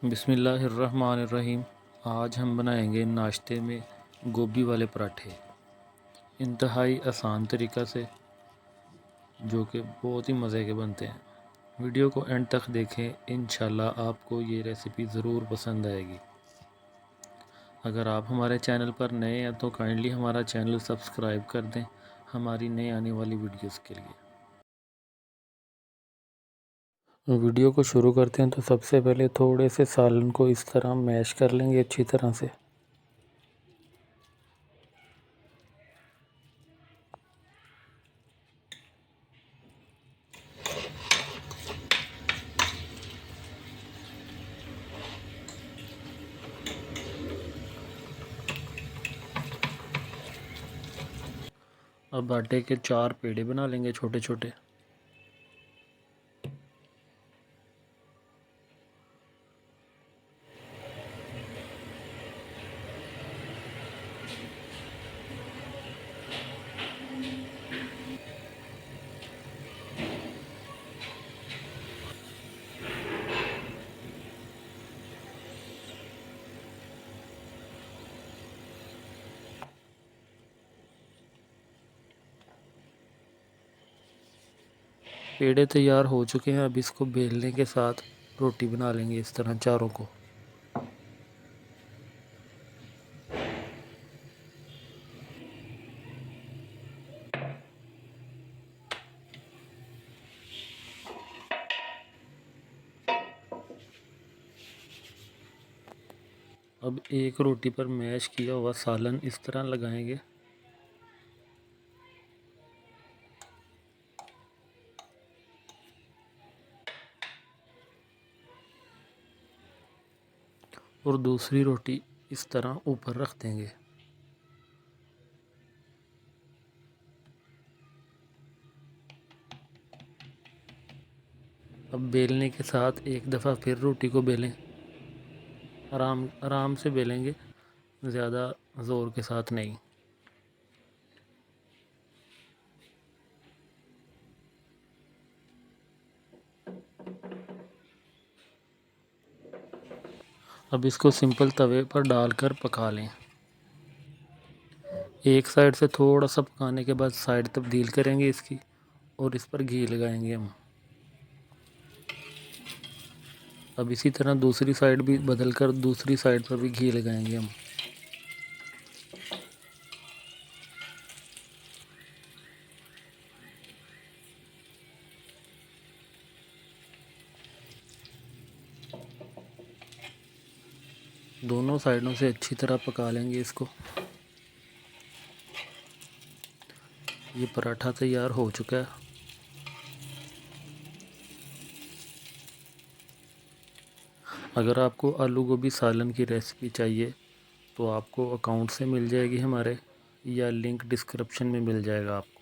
बिस्मिल्लाहिर्रहमानिर्रहीम। आज हम बनाएंगे नाश्ते में गोभी वाले पराठे इंतहाई आसान तरीक़ा से, जो कि बहुत ही मज़े के बनते हैं। वीडियो को एंड तक देखें, इंशाल्लाह आपको ये रेसिपी ज़रूर पसंद आएगी। अगर आप हमारे चैनल पर नए हैं तो काइंडली हमारा चैनल सब्सक्राइब कर दें हमारी नई आने वाली वीडियोस के लिए। वीडियो को शुरू करते हैं तो सबसे पहले थोड़े से सालन को इस तरह मैश कर लेंगे अच्छी तरह से। अब आटे के 4 पेड़े बना लेंगे छोटे छोटे। पेड़े तैयार हो चुके हैं। अब इसको बेलने के साथ रोटी बना लेंगे इस तरह चारों को। अब एक रोटी पर मैश किया हुआ सालन इस तरह लगाएंगे। और दूसरी रोटी इस तरह ऊपर रख देंगे। अब बेलने के साथ एक दफ़ा फिर रोटी को बेलें। आराम आराम से बेलेंगे, ज़्यादा ज़ोर के साथ नहीं। अब इसको सिंपल तवे पर डालकर पका लें। एक साइड से थोड़ा सा पकाने के बाद साइड तब्दील करेंगे इसकी और इस पर घी लगाएंगे हम। अब इसी तरह दूसरी साइड भी बदल कर दूसरी साइड पर भी घी लगाएंगे हम। दोनों साइडों से अच्छी तरह पका लेंगे इसको। ये पराठा तैयार हो चुका है। अगर आपको आलू गोभी सालन की रेसिपी चाहिए तो आपको अकाउंट से मिल जाएगी हमारे, या लिंक डिस्क्रिप्शन में मिल जाएगा आपको।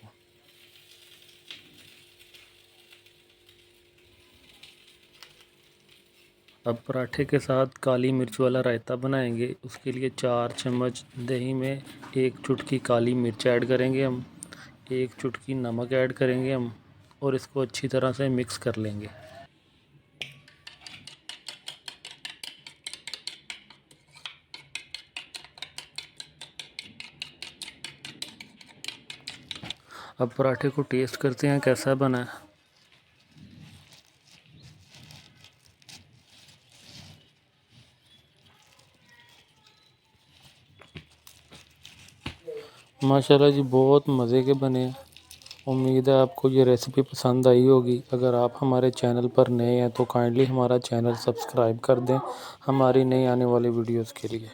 अब पराठे के साथ काली मिर्च वाला रायता बनाएंगे। उसके लिए 4 चम्मच दही में 1 चुटकी काली मिर्च ऐड करेंगे हम, 1 चुटकी नमक ऐड करेंगे हम और इसको अच्छी तरह से मिक्स कर लेंगे। अब पराठे को टेस्ट करते हैं कैसा बना है। माशाल्लाह जी, बहुत मज़े के बने हैं। उम्मीद है आपको ये रेसिपी पसंद आई होगी। अगर आप हमारे चैनल पर नए हैं तो काइंडली हमारा चैनल सब्सक्राइब कर दें हमारी नई आने वाली वीडियोस के लिए।